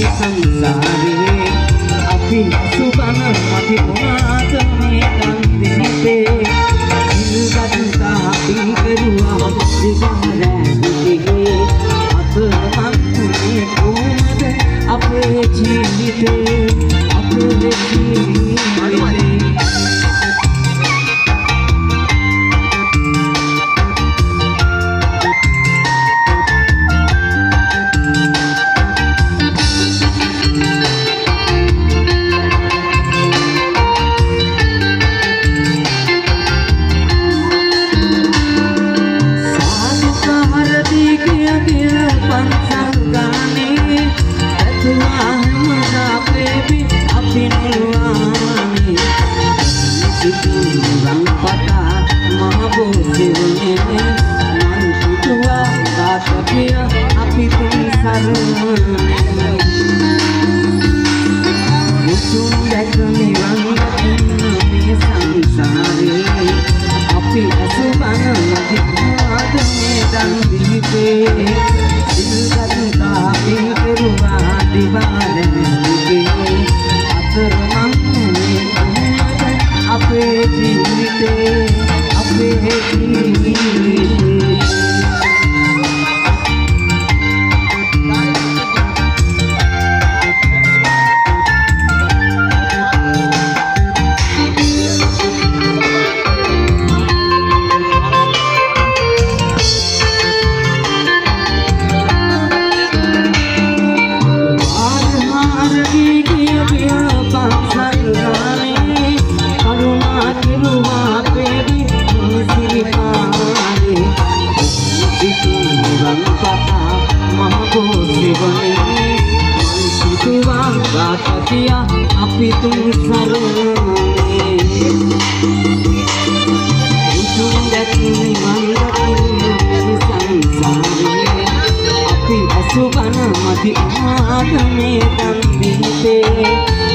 සංසාරේ අපි සුබන අපි මොනවාද මේ දන්දිනේ සිල්ගත් අපි කරුවා දිගරැඳිගේ අපේ කොහොමද අපේ ජීවිතේ අපේ ජීවිතේ අපි තුන් සරණේ උතුම් දැක්මේ මන්දකින් සංසාරේ අපි අසුබන මදි ආගමේ දන් දීපේ